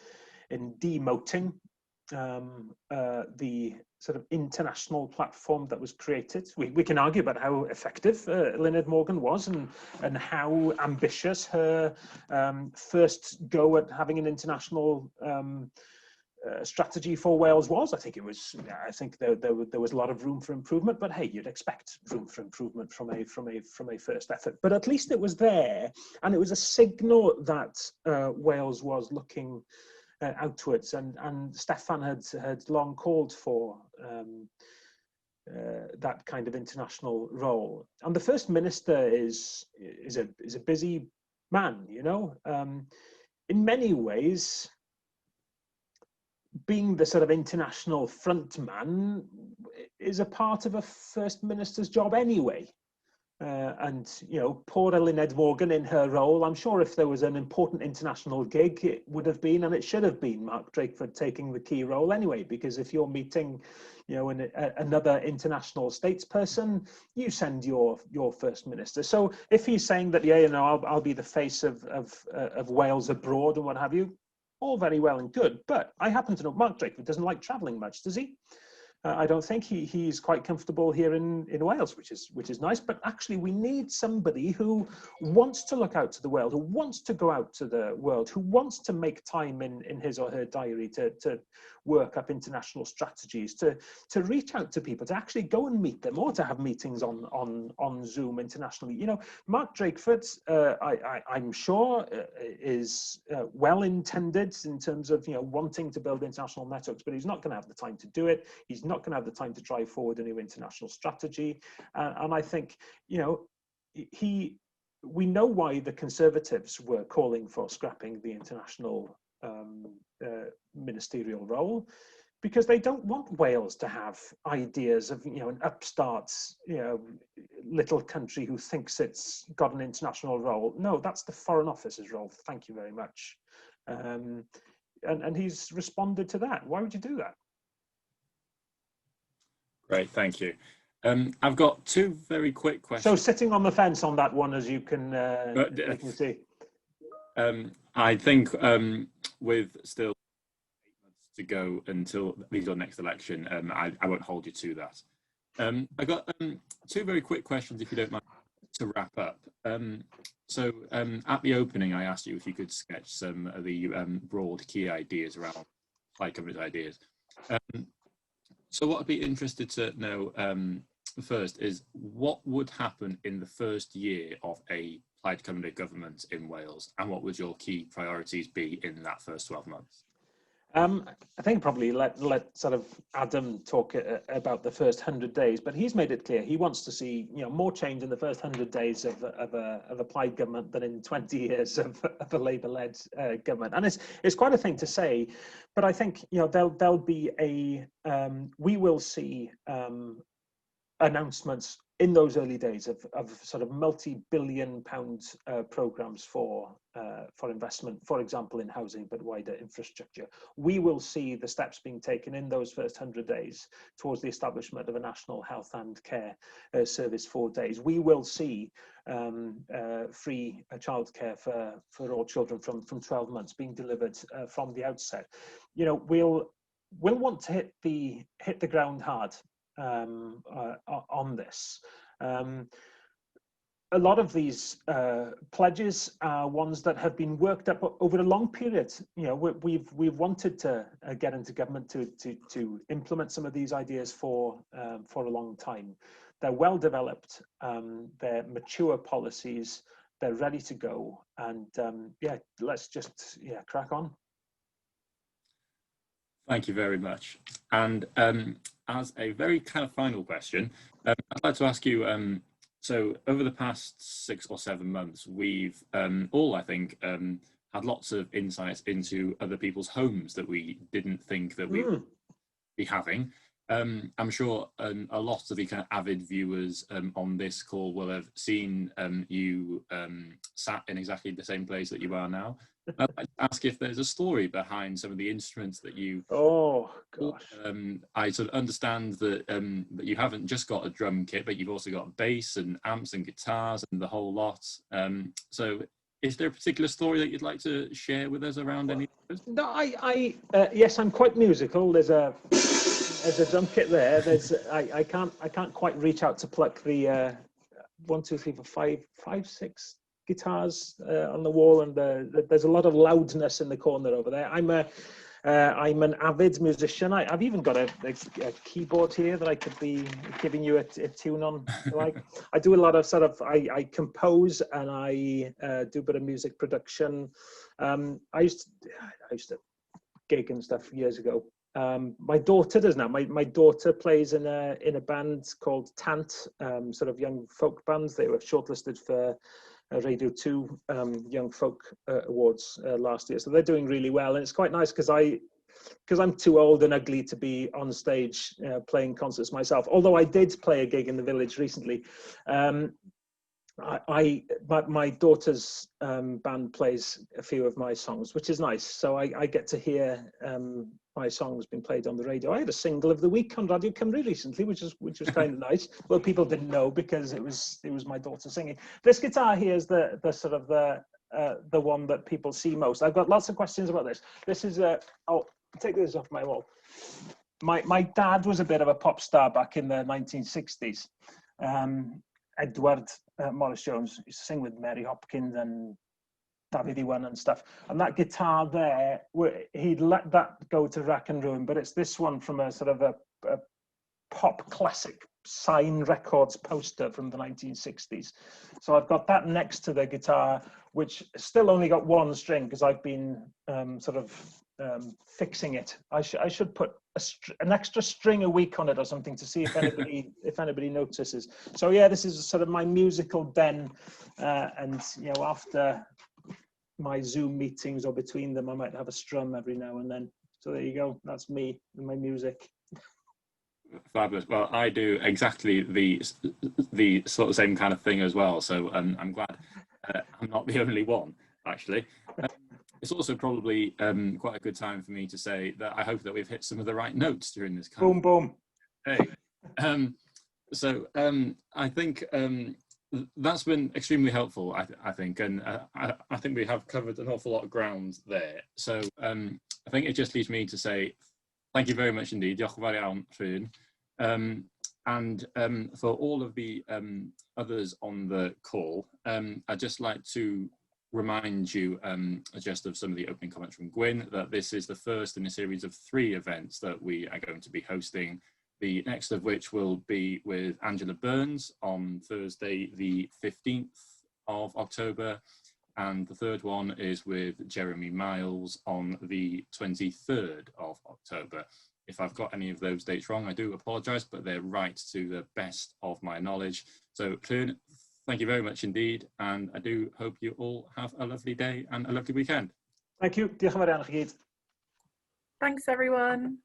Speaker 3: in demoting the sort of international platform that was created. We can argue about how effective Eluned Morgan was and how ambitious her first go at having an international strategy for Wales was. I think there was a lot of room for improvement, but hey, you'd expect room for improvement from a first effort. But at least it was there, and it was a signal that Wales was looking outwards, and Stefan had long called for that kind of international role. And the First Minister is a busy man, you know. In many ways, being the sort of international front man is a part of a First Minister's job anyway. And, you know, poor Eluned Morgan in her role, I'm sure if there was an important international gig, it would have been, and it should have been, Mark Drakeford taking the key role anyway, because if you're meeting, you know, another international statesperson, you send your First Minister. So if he's saying that, yeah, you know, I'll be the face of Wales abroad and what have you, all very well and good, but I happen to know Mark Drakeford doesn't like travelling much, does he? I don't think he's quite comfortable here in Wales, which is nice. But actually, we need somebody who wants to look out to the world, who wants to go out to the world, who wants to make time in his or her diary to work up international strategies, to reach out to people, to actually go and meet them, or to have meetings on Zoom internationally. You know, Mark Drakeford, I'm sure, is well intended in terms of, you know, wanting to build international networks, but he's not going to have the time to do it. He's not going to have the time to drive forward a new international strategy. And I think, you know, we know why the Conservatives were calling for scrapping the international ministerial role, because they don't want Wales to have ideas of, you know, an upstart, you know, little country who thinks it's got an international role. No, that's the Foreign Office's role. Thank you very much. And he's responded to that. Why would you do that?
Speaker 2: Great, thank you. I've got 2 very quick questions.
Speaker 3: So sitting on the fence on that one, as you can see.
Speaker 2: I think with still 8 months to go until the next election, I won't hold you to that. I've got 2 very quick questions, if you don't mind, to wrap up. So at the opening, I asked you if you could sketch some of the broad key ideas around Plaid Cymru's ideas. So what I'd be interested to know first is what would happen in the first year of a Plaid Cymru government in Wales, and what would your key priorities be in that first 12 months?
Speaker 3: I think probably let sort of Adam talk about the first 100 days, but he's made it clear he wants to see more change in the first 100 days of a Plaid government than in 20 years of a Labour-led government, and it's quite a thing to say, but I think there'll be we will see announcements in those early days of sort of multi-billion-pound programs for investment, for example, in housing, but wider infrastructure. We will see the steps being taken in those first 100 days towards the establishment of a national health and care service for days. We will see free childcare for all children from 12 months being delivered from the outset. We'll want to hit the ground hard on this. A lot of these pledges are ones that have been worked up over a long period. We've wanted to get into government to implement some of these ideas for a long time. They're well developed. They're mature policies. They're ready to go. And let's just crack on.
Speaker 2: Thank you very much. And as a very kind of final question, I'd like to ask you, so over the past 6 or 7 months, we've all, I think, had lots of insights into other people's homes that we didn't think that we would be having. I'm sure a lot of the kind of avid viewers on this call will have seen you sat in exactly the same place that you are now. I'd like to ask if there's a story behind some of the instruments that you.
Speaker 3: Oh gosh!
Speaker 2: I sort of understand that that you haven't just got a drum kit, but you've also got bass and amps and guitars and the whole lot. So, is there a particular story that you'd like to share with us around any of those?
Speaker 3: No, yes, I'm quite musical. There's a drum kit there. I can't quite reach out to pluck the 1, 2, 3, 4, 5, 6 guitars on the wall, and there's a lot of loudness in the corner over there. I'm an avid musician. I've even got a keyboard here that I could be giving you a tune on. I do a lot of sort of I compose and I do a bit of music production. I used to gig and stuff years ago. My daughter does now. My daughter plays in a band called Tant, sort of young folk bands. They were shortlisted for Radio 2 Young Folk Awards last year, so they're doing really well, and it's quite nice because I'm too old and ugly to be on stage playing concerts myself. Although I did play a gig in the village recently. My daughter's band plays a few of my songs, which is nice. So I get to hear my songs being played on the radio. I had a single of the week on Radio Cymru recently, which was kind of nice. Well, people didn't know because it was my daughter singing. This guitar here is the sort of the one that people see most. I've got lots of questions about this. This is I'll take this off my wall. My dad was a bit of a pop star back in the 1960s. Edward Morris Jones used to sing with Mary Hopkins and David Iwan and stuff. And that guitar there, he'd let that go to rack and ruin, but it's this one from a sort of a pop classic Sign Records poster from the 1960s. So I've got that next to the guitar, which still only got one string because I've been fixing it. I should put an extra string a week on it or something to see if anybody notices. So yeah, this is sort of my musical den, and after my Zoom meetings or between them, I might have a strum every now and then. So there you go. That's me and my music.
Speaker 2: Fabulous. Well, I do exactly the sort of same kind of thing as well. So I'm glad I'm not the only one, actually. It's also probably quite a good time for me to say that I hope that we've hit some of the right notes during this.
Speaker 3: Boom, boom.
Speaker 2: Hey. So I think that's been extremely helpful, I think, and I think we have covered an awful lot of ground there. So I think it just leaves me to say thank you very much indeed. Diolch yn fawr iawn, Rhun. And for all of the others on the call, I'd just like to remind you just of some of the opening comments from Gwyn, that this is the first in a series of 3 events that we are going to be hosting. The next of which will be with Angela Burns on Thursday the 15th of October, and the third one is with Jeremy Miles on the 23rd of October. If I've got any of those dates wrong, I do apologise, but they're right to the best of my knowledge. So, Rhun, thank you very much indeed, and I do hope you all have a lovely day and a lovely weekend.
Speaker 3: Thank you. Diolch yn fawr iawn i chi gyd.
Speaker 1: Thanks, everyone.